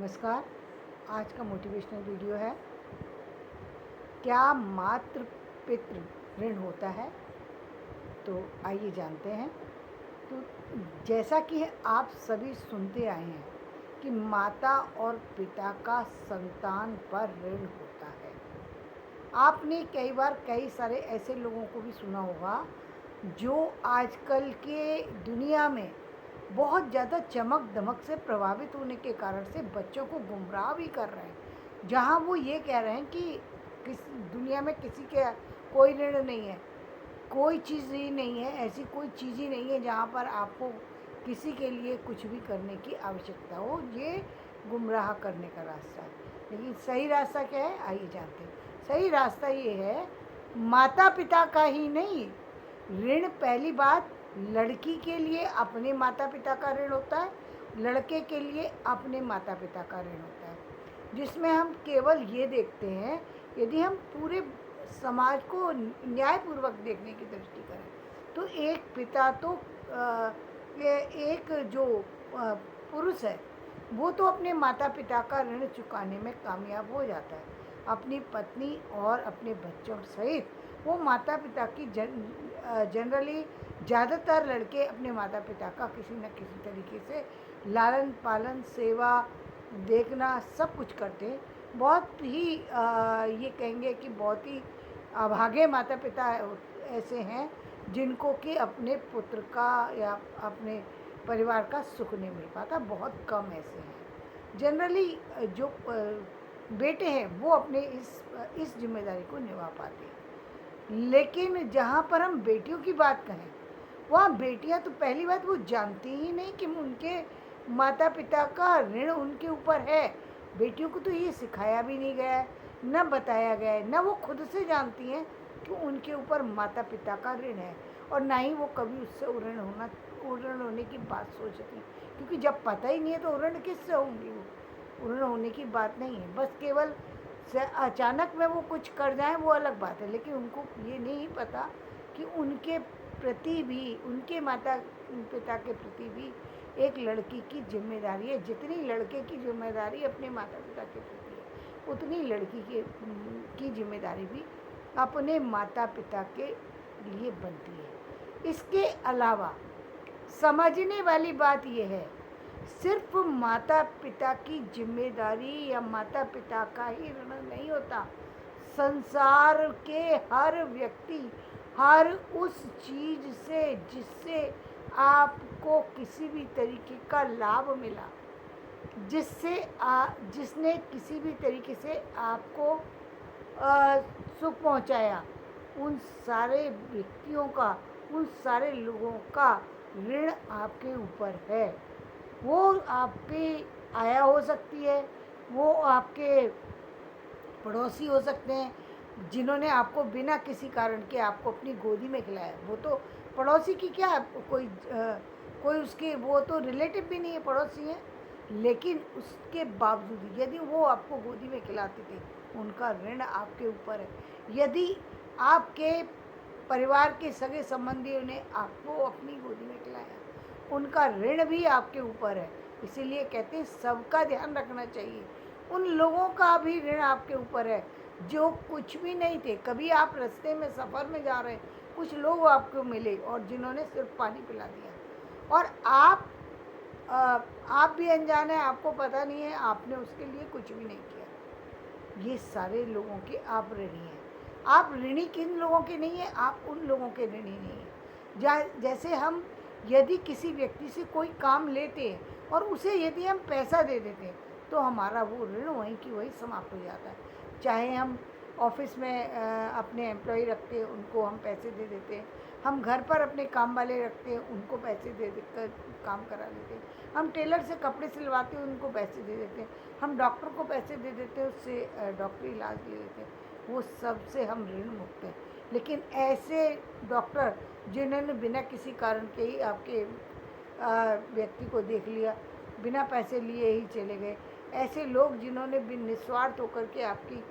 नमस्कार। आज का मोटिवेशनल वीडियो है, क्या मातृ पितृ ऋण होता है? तो आइए जानते हैं। तो जैसा कि आप सभी सुनते आए हैं कि माता और पिता का संतान पर ऋण होता है। आपने कई बार कई सारे ऐसे लोगों को भी सुना होगा जो आजकल के दुनिया में बहुत ज़्यादा चमक दमक से प्रभावित होने के कारण से बच्चों को गुमराह भी कर रहे हैं। जहाँ वो ये कह रहे हैं कि किस दुनिया में किसी के कोई ऋण नहीं है, कोई चीज़ ही नहीं है, ऐसी कोई चीज़ ही नहीं है जहाँ पर आपको किसी के लिए कुछ भी करने की आवश्यकता हो। ये गुमराह करने का रास्ता है। लेकिन सही रास्ता क्या है, आइए जानते हैं। सही रास्ता ये है, माता पिता का ही नहीं ऋण। पहली बात, लड़की के लिए अपने माता पिता का ऋण होता है, लड़के के लिए अपने माता पिता का ऋण होता है, जिसमें हम केवल ये देखते हैं, यदि हम पूरे समाज को न्यायपूर्वक देखने की दृष्टि करें तो एक पिता तो एक जो पुरुष है वो तो अपने माता पिता का ऋण चुकाने में कामयाब हो जाता है। अपनी पत्नी और अपने बच्चों सहित वो माता पिता की जनरली ज़्यादातर लड़के अपने माता पिता का किसी न किसी तरीके से लालन पालन, सेवा, देखना सब कुछ करते हैं। बहुत ही ये कहेंगे कि बहुत ही अभागे माता पिता ऐसे हैं जिनको कि अपने पुत्र का या अपने परिवार का सुख नहीं मिल पाता। बहुत कम ऐसे हैं। जनरली जो बेटे हैं वो अपने इस जिम्मेदारी को निभा पाते हैं। लेकिन जहाँ पर हम बेटियों की बात करें, वहाँ बेटियाँ तो पहली बात वो जानती ही नहीं कि उनके माता पिता का ऋण उनके ऊपर है। बेटियों को तो ये सिखाया भी नहीं गया है, न बताया गया है, न वो खुद से जानती हैं कि उनके ऊपर माता पिता का ऋण है, और ना ही वो कभी उससे ऋण होने की बात सोचती हैं। क्योंकि जब पता ही नहीं है तो ऋण किससे होंगी? वो ऋण होने की बात नहीं है। बस केवल अचानक में वो कुछ कर जाएं वो अलग बात है, लेकिन उनको ये नहीं पता कि उनके प्रति भी, उनके माता पिता के प्रति भी एक लड़की की जिम्मेदारी है। जितनी लड़के की जिम्मेदारी अपने माता पिता के प्रति है, उतनी लड़की की जिम्मेदारी भी अपने माता पिता के लिए बनती है। इसके अलावा समझने वाली बात यह है, सिर्फ माता पिता की जिम्मेदारी या माता पिता का ही ऋण नहीं होता। संसार के हर व्यक्ति, हर उस चीज से जिससे आपको किसी भी तरीके का लाभ मिला, जिसने किसी भी तरीके से आपको सुख पहुंचाया, उन सारे व्यक्तियों का, उन सारे लोगों का ऋण आपके ऊपर है। वो आपकी आया हो सकती है, वो आपके पड़ोसी हो सकते हैं जिन्होंने आपको बिना किसी कारण के आपको अपनी गोदी में खिलाया। वो तो पड़ोसी की क्या, कोई उसके वो तो रिलेटिव भी नहीं है, पड़ोसी हैं। लेकिन उसके बावजूद यदि वो आपको गोदी में खिलाते थे, उनका ऋण आपके ऊपर है। यदि आपके परिवार के सगे संबंधियों ने आपको अपनी गोदी में खिलाया, उनका ऋण भी आपके ऊपर है। इसीलिए कहते हैं सबका ध्यान रखना चाहिए। उन लोगों का भी ऋण आपके ऊपर है जो कुछ भी नहीं थे। कभी आप रास्ते में सफ़र में जा रहे, कुछ लोग आपको मिले और जिन्होंने सिर्फ पानी पिला दिया, और आप भी अनजान हैं, आपको पता नहीं है, आपने उसके लिए कुछ भी नहीं किया। ये सारे लोगों के आप ऋणी हैं। आप ऋणी किन लोगों के नहीं हैं? आप उन लोगों के ऋणी नहीं हैं। जैसे हम यदि किसी व्यक्ति से कोई काम लेते हैं और उसे यदि हम पैसा दे देते हैं तो हमारा वो ऋण वहीं की वहीं समाप्त हो जाता है। चाहे हम ऑफिस में अपने एम्प्लॉय रखते हैं, उनको हम पैसे दे देते हैं। हम घर पर अपने काम वाले रखते हैं, उनको पैसे दे देकर काम करा लेते हैं। हम टेलर से कपड़े सिलवाते हैं, उनको पैसे दे देते हैं। हम डॉक्टर को पैसे दे देते हैं, उससे डॉक्टरी इलाज ले लेते हैं। वो सब से हम ऋण मुक्त हैं। लेकिन ऐसे डॉक्टर जिन्होंने बिना किसी कारण के ही आपके व्यक्ति को देख लिया, बिना पैसे लिए ही चले गए, ऐसे लोग जिन्होंने निस्वार्थ होकर के आपकी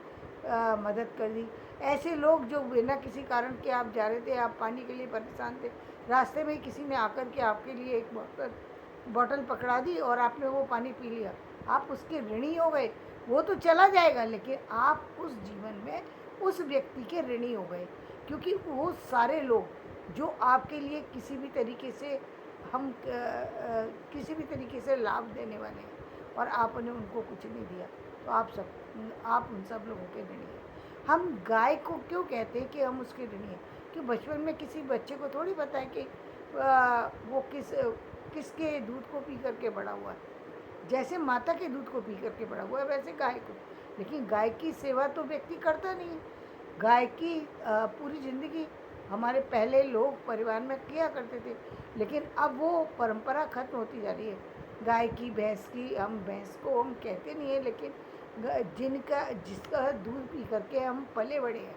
मदद कर दी, ऐसे लोग जो बिना किसी कारण के आप जा रहे थे, आप पानी के लिए परेशान थे, रास्ते में ही किसी ने आकर के आपके लिए एक बॉटल पकड़ा दी और आपने वो पानी पी लिया, आप उसके ऋणी हो गए। वो तो चला जाएगा, लेकिन आप उस जीवन में उस व्यक्ति के ऋणी हो गए, क्योंकि वो सारे लोग जो आपके लिए किसी भी तरीके से किसी भी तरीके से लाभ देने वाले हैं और आपने उनको कुछ नहीं दिया, तो आप उन सब लोगों के ऋणी हैं। हम गाय को क्यों कहते हैं कि हम उसके ऋणी हैं? कि बचपन में किसी बच्चे को थोड़ी पता है कि वो किसके दूध को पी करके बड़ा हुआ है। जैसे माता के दूध को पी करके बड़ा हुआ है, वैसे गाय को। लेकिन गाय की सेवा तो व्यक्ति करता नहीं है। गाय की पूरी ज़िंदगी हमारे पहले लोग परिवार में किया करते थे, लेकिन अब वो परंपरा खत्म होती जा रही है। गाय की, भैंस की, हम भैंस को हम कहते नहीं है, लेकिन जिसका दूध पी करके हम पले बड़े हैं,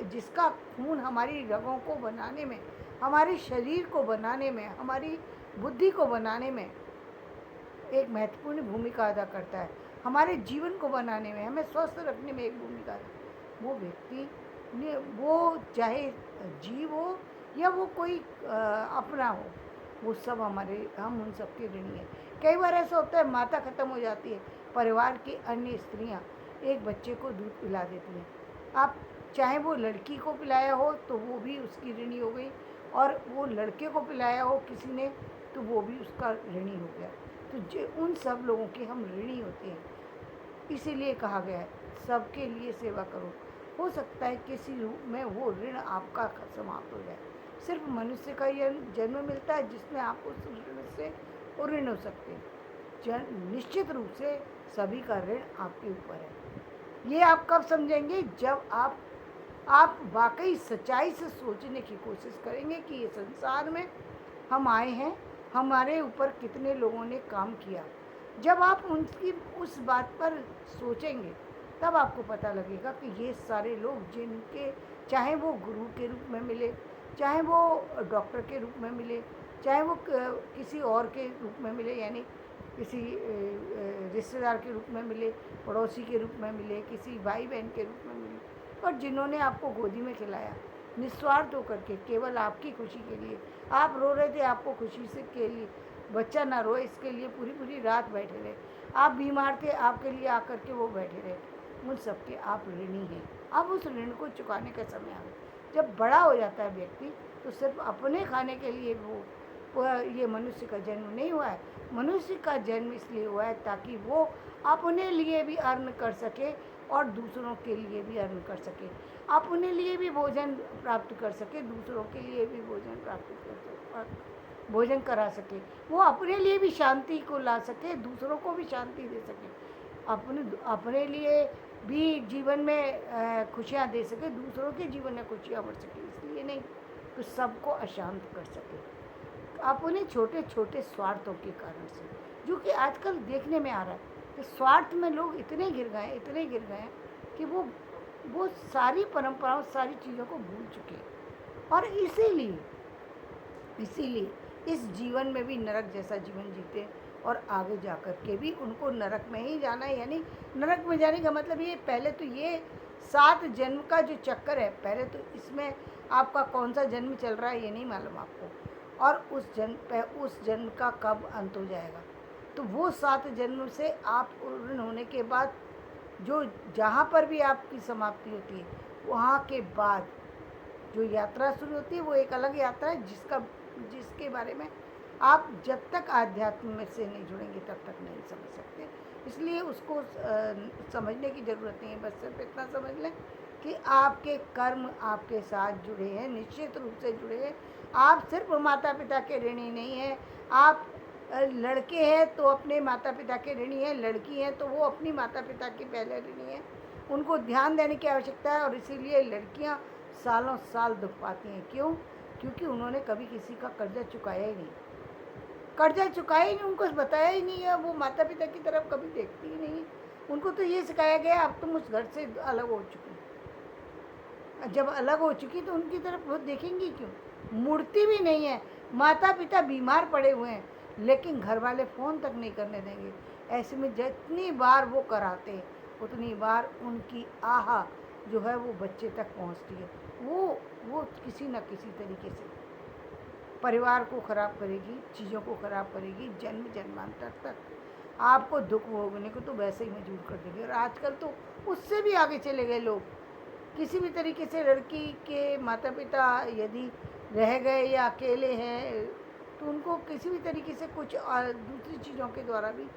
जिसका खून हमारी रगों को बनाने में, हमारे शरीर को बनाने में, हमारी बुद्धि को बनाने में एक महत्वपूर्ण भूमिका अदा करता है, हमारे जीवन को बनाने में, हमें स्वस्थ रखने में एक भूमिका अदा। वो व्यक्ति ने, वो चाहे जीव हो या वो कोई अपना हो, वो सब हम उन सब के ऋणी हैं। कई बार ऐसा होता है, माता ख़त्म हो जाती है, परिवार की अन्य स्त्रियां एक बच्चे को दूध पिला देती हैं। आप चाहे वो लड़की को पिलाया हो तो वो भी उसकी ऋणी हो गई, और वो लड़के को पिलाया हो किसी ने तो वो भी उसका ऋणी हो गया। तो उन सब लोगों के हम ऋणी होते हैं। इसीलिए कहा गया है, सबके लिए सेवा करो। हो सकता है किसी रूप में वो ऋण आपका समाप्त हो जाए। सिर्फ मनुष्य का यह जन्म मिलता है जिसमें आप उस ऋण से ऋण हो सकते हैं। निश्चित रूप से सभी का ऋण आपके ऊपर है। ये आप कब समझेंगे? जब आप वाकई सच्चाई से सोचने की कोशिश करेंगे कि ये संसार में हम आए हैं, हमारे ऊपर कितने लोगों ने काम किया। जब आप उनकी उस बात पर सोचेंगे, तब आपको पता लगेगा कि ये सारे लोग जिनके, चाहे वो गुरु के रूप में मिले, चाहे वो डॉक्टर के रूप में मिले, चाहे वो किसी और के रूप में मिले, यानी किसी रिश्तेदार के रूप में मिले, पड़ोसी के रूप में मिले, किसी भाई बहन के रूप में मिले, और जिन्होंने आपको गोदी में खिलाया निस्वार्थ होकर के, केवल आपकी खुशी के लिए। आप रो रहे थे, आपको खुशी से के लिए बच्चा ना रोए इसके लिए पूरी पूरी रात बैठे रहे। आप बीमार थे, आपके लिए आकर के वो बैठे रहे। उन सब के आप ऋणी हैं। अब उस ऋण को चुकाने का समय आ गया। जब बड़ा हो जाता है व्यक्ति, तो सिर्फ अपने खाने के लिए ये मनुष्य का जन्म नहीं हुआ है। मनुष्य का जन्म इसलिए हुआ है ताकि वो अपने लिए भी अर्न कर सके और दूसरों के लिए भी अर्न कर सके, अपने लिए भी भोजन प्राप्त कर सके, दूसरों के लिए भी भोजन करा सके, वो अपने लिए भी शांति को ला सके, दूसरों को भी शांति दे सके, अपने लिए भी जीवन में खुशियाँ दे सके, दूसरों के जीवन में खुशियाँ बढ़ सके। इसलिए नहीं तो सबको अशांत कर सके, अपने छोटे छोटे स्वार्थों के कारण से, जो कि आजकल देखने में आ रहा है कि स्वार्थ में लोग इतने गिर गए कि वो सारी परंपराओं, सारी चीज़ों को भूल चुके हैं। और इसीलिए इस जीवन में भी नरक जैसा जीवन जीते, और आगे जा कर के भी उनको नरक में ही जाना है। यानी नरक में जाने का मतलब ये, पहले तो ये 7 जन्म का जो चक्कर है, पहले तो इसमें आपका कौन सा जन्म चल रहा है ये नहीं मालूम आपको, और उस जन्म का कब अंत हो जाएगा। तो वो 7 जन्म से आप पूर्ण होने के बाद जो जहाँ पर भी आपकी समाप्ति होती है, वहाँ के बाद जो यात्रा शुरू होती है वो एक अलग यात्रा है, जिसके बारे में आप जब तक आध्यात्म में से नहीं जुड़ेंगे तब तक नहीं समझ सकते। इसलिए उसको समझने की ज़रूरत नहीं है। बस सिर्फ इतना समझ लें कि आपके कर्म आपके साथ जुड़े हैं, निश्चित रूप से जुड़े हैं। आप सिर्फ माता पिता के ऋणी नहीं हैं। आप लड़के हैं तो अपने माता पिता के ऋणी हैं, लड़की हैं तो वो अपनी माता पिता की पहले ऋणी हैं। उनको ध्यान देने की आवश्यकता है, और इसीलिए लड़कियां सालों साल दुख पाती हैं। क्यों? क्योंकि उन्होंने कभी किसी का कर्जा चुकाया ही नहीं, उनको बताया ही नहीं है। वो माता पिता की तरफ कभी देखती ही नहीं है। उनको तो ये सिखाया गया अब तुम उस घर से अलग हो चुकी, जब अलग हो चुकी तो उनकी तरफ वो देखेंगी क्यों? मुड़ती भी नहीं है। माता पिता बीमार पड़े हुए हैं, लेकिन घर वाले फ़ोन तक नहीं करने देंगे। ऐसे में जितनी बार वो कराते हैं, उतनी बार उनकी आह जो है वो बच्चे तक पहुंचती है। वो किसी न किसी तरीके से परिवार को ख़राब करेगी, चीज़ों को ख़राब करेगी, जन्म जन्मांतर तक। आपको दुख भोगने को तो वैसे ही मजबूर कर देंगे। और आजकल तो उससे भी आगे चले गए लोग। किसी भी तरीके से लड़की के माता पिता यदि रह गए या अकेले हैं तो उनको किसी भी तरीके से कुछ दूसरी चीज़ों के द्वारा भी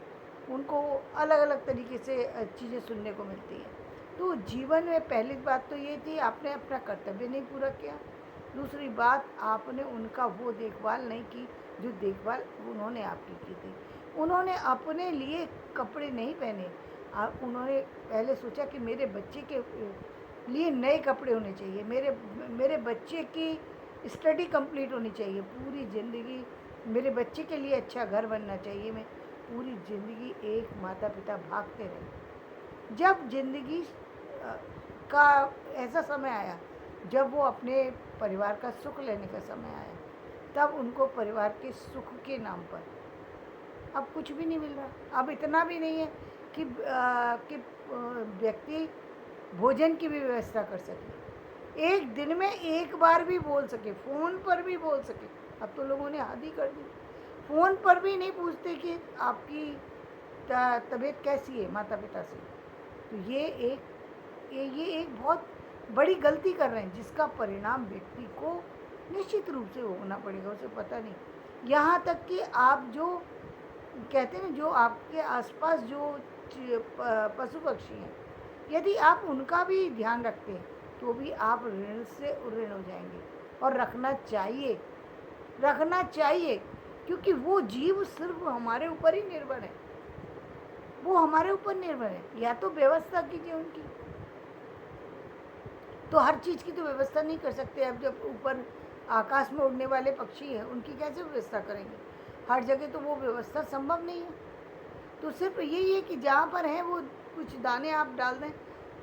उनको अलग अलग तरीके से चीज़ें सुनने को मिलती हैं। तो जीवन में पहली बात तो ये थी, आपने अपना कर्तव्य नहीं पूरा किया। दूसरी बात, आपने उनका वो देखभाल नहीं की जो देखभाल उन्होंने आपकी की थी। उन्होंने अपने लिए कपड़े नहीं पहने, उन्होंने पहले सोचा कि मेरे बच्चे के लिए नए कपड़े होने चाहिए, मेरे बच्चे की स्टडी कंप्लीट होनी चाहिए, पूरी ज़िंदगी मेरे बच्चे के लिए अच्छा घर बनना चाहिए। मैं पूरी ज़िंदगी एक माता पिता भागते रहे। जब ज़िंदगी का ऐसा समय आया जब वो अपने परिवार का सुख लेने का समय आया, तब उनको परिवार के सुख के नाम पर अब कुछ भी नहीं मिल रहा। अब इतना भी नहीं है कि व्यक्ति भोजन की भी व्यवस्था कर सके, एक दिन में एक बार भी बोल सके, फ़ोन पर भी बोल सके। अब तो लोगों ने हद ही कर दी, फ़ोन पर भी नहीं पूछते कि आपकी तबीयत कैसी है माता पिता से। तो ये एक बहुत बड़ी गलती कर रहे हैं, जिसका परिणाम व्यक्ति को निश्चित रूप से भोगना पड़ेगा, उसे पता नहीं। यहाँ तक कि आप जो कहते हैं, जो आपके आसपास जो पशु पक्षी हैं, यदि आप उनका भी ध्यान रखते हैं तो भी आप ऋण से ऋण हो जाएंगे। और रखना चाहिए, क्योंकि वो जीव सिर्फ हमारे ऊपर ही निर्भर है, वो हमारे ऊपर निर्भर है। या तो व्यवस्था कीजिए उनकी, तो हर चीज़ की तो व्यवस्था नहीं कर सकते। अब जब ऊपर आकाश में उड़ने वाले पक्षी हैं, उनकी कैसे व्यवस्था करेंगे? हर जगह तो वो व्यवस्था संभव नहीं है। तो सिर्फ यही है कि जहाँ पर हैं वो कुछ दाने आप डाल दें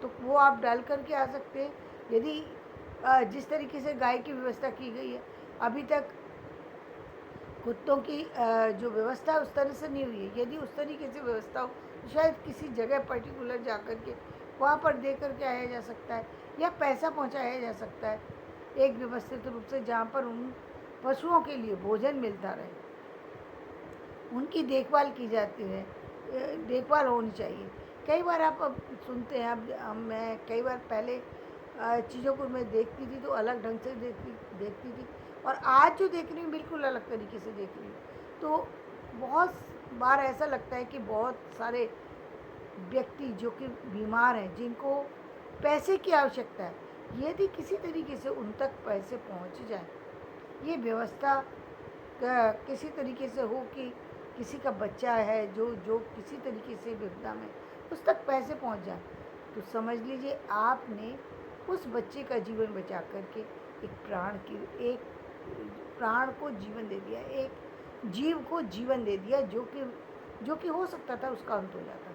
तो वो आप डाल करके आ सकते हैं। यदि जिस तरीके से गाय की व्यवस्था की गई है, अभी तक कुत्तों की जो व्यवस्था है उस तरह से नहीं हुई है। यदि उस तरीके से व्यवस्था हो तो शायद किसी जगह पर्टिकुलर जा कर के वहाँ पर दे करके आया जा सकता है, या पैसा पहुँचाया जा सकता है एक व्यवस्थित रूप से, जहाँ पर उन पशुओं के लिए भोजन मिलता रहे, उनकी देखभाल की जाती है, देखभाल होनी चाहिए। कई बार आप अब सुनते हैं, अब मैं कई बार पहले चीज़ों को मैं देखती थी तो अलग ढंग से देखती थी, और आज जो देख रही हूँ बिल्कुल अलग तरीके से देख रही हूँ। तो बहुत बार ऐसा लगता है कि बहुत सारे व्यक्ति जो कि बीमार हैं, जिनको पैसे की आवश्यकता है, यदि किसी तरीके से उन तक पैसे पहुँच जाए, ये व्यवस्था किसी तरीके से हो कि किसी का बच्चा है जो किसी तरीके से विपदा में, उस तक पैसे पहुंच जाए, तो समझ लीजिए आपने उस बच्चे का जीवन बचा करके एक प्राण को जीवन दे दिया, एक जीव को जीवन दे दिया, जो कि हो सकता था उसका अंत हो जाता।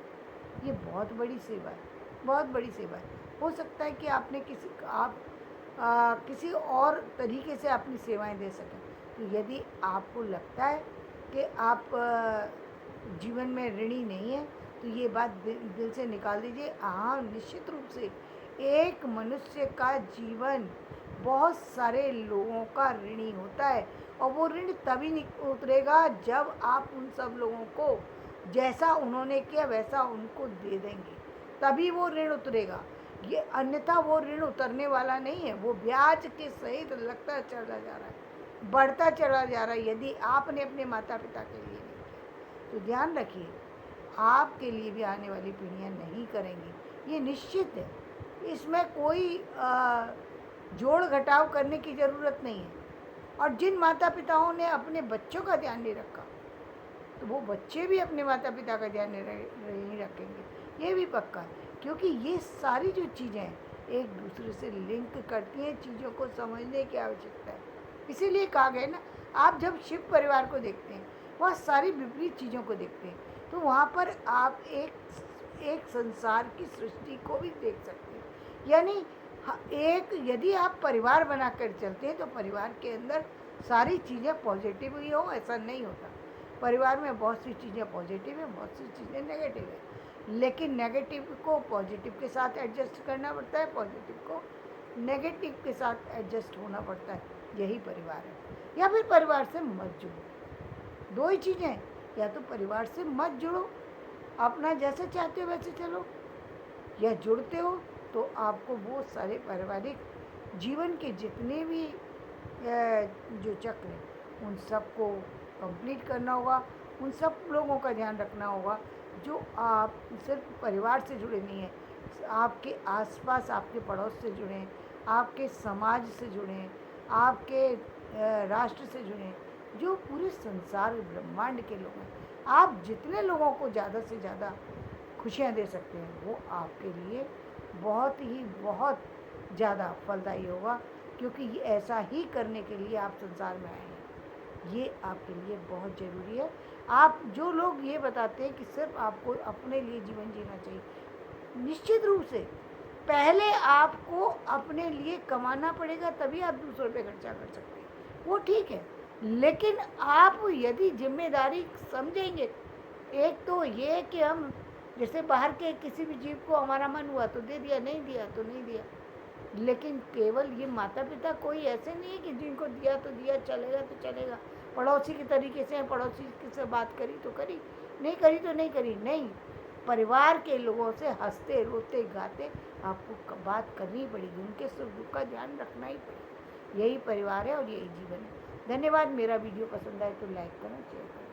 ये बहुत बड़ी सेवा है, बहुत बड़ी सेवा है। हो सकता है कि आपने किसी और तरीके से अपनी सेवाएं दे सकें। तो यदि आपको लगता है कि आप जीवन में ऋणी नहीं है, तो ये बात दिल से निकाल दीजिए। हाँ, निश्चित रूप से एक मनुष्य का जीवन बहुत सारे लोगों का ऋणी होता है, और वो ऋण तभी उतरेगा जब आप उन सब लोगों को जैसा उन्होंने किया वैसा उनको दे देंगे, तभी वो ऋण उतरेगा। ये अन्यथा वो ऋण उतरने वाला नहीं है, वो ब्याज के सहित लगता चला जा रहा है, बढ़ता चला जा रहा है। यदि आपने अपने माता पिता के लिए नहीं किया तो ध्यान रखिए, आपके लिए भी आने वाली पीढ़ियाँ नहीं करेंगी, ये निश्चित है। इसमें कोई जोड़ घटाव करने की ज़रूरत नहीं है। और जिन माता पिताओं ने अपने बच्चों का ध्यान नहीं रखा, तो वो बच्चे भी अपने माता पिता का ध्यान नहीं रखेंगे, ये भी पक्का है। क्योंकि ये सारी जो चीज़ें हैं एक दूसरे से लिंक करती हैं, चीज़ों को समझने की आवश्यकता है। इसीलिए कहा गया ना, आप जब शिव परिवार को देखते हैं, वह सारी विपरीत चीज़ों को देखते हैं, तो वहाँ पर आप एक संसार की सृष्टि को भी देख सकते हैं। यानी यदि आप परिवार बनाकर चलते हैं तो परिवार के अंदर सारी चीज़ें पॉजिटिव ही हो, ऐसा नहीं होता। परिवार में बहुत सी चीज़ें पॉजिटिव है, बहुत सी चीज़ें नेगेटिव है, लेकिन नेगेटिव को पॉजिटिव के साथ एडजस्ट करना पड़ता है, पॉजिटिव को नेगेटिव के साथ एडजस्ट होना पड़ता है। यही परिवार है। या फिर परिवार से मत जुड़ो, दो ही चीज़ें, या तो परिवार से मत जुड़ो अपना जैसे चाहते हो वैसे चलो, या जुड़ते हो तो आपको वो सारे पारिवारिक जीवन के जितने भी जो चक्र हैं उन सबको कंप्लीट करना होगा, उन सब लोगों का ध्यान रखना होगा जो आप सिर्फ परिवार से जुड़े नहीं हैं, आपके आसपास आपके पड़ोस से जुड़े हैं, आपके समाज से जुड़े हैं, आपके राष्ट्र से जुड़े हैं, जो पूरे संसार ब्रह्मांड के लोग हैं। आप जितने लोगों को ज़्यादा से ज़्यादा खुशियाँ दे सकते हैं वो आपके लिए बहुत ज़्यादा फलदायी होगा, क्योंकि ये ऐसा ही करने के लिए आप संसार में आए हैं। ये आपके लिए बहुत ज़रूरी है। आप जो लोग ये बताते हैं कि सिर्फ आपको अपने लिए जीवन जीना चाहिए, निश्चित रूप से पहले आपको अपने लिए कमाना पड़ेगा, तभी आप दूसरों पे खर्चा कर सकते हैं, वो ठीक है। लेकिन आप यदि जिम्मेदारी समझेंगे, एक तो ये कि हम जैसे बाहर के किसी भी जीव को हमारा मन हुआ तो दे दिया, नहीं दिया तो नहीं दिया, लेकिन केवल ये माता पिता कोई ऐसे नहीं है कि जिनको दिया तो दिया, चलेगा तो चलेगा, पड़ोसी के तरीके से, पड़ोसी से बात करी तो करी, नहीं करी तो नहीं करी, नहीं, परिवार के लोगों से हंसते रोते गाते आपको बात करनी पड़ेगी, उनके सुख दुख का ध्यान रखना ही पड़ेगा। यही परिवार है और यही जीवन है। धन्यवाद। मेरा वीडियो पसंद आए तो लाइक करें, शेयर करें।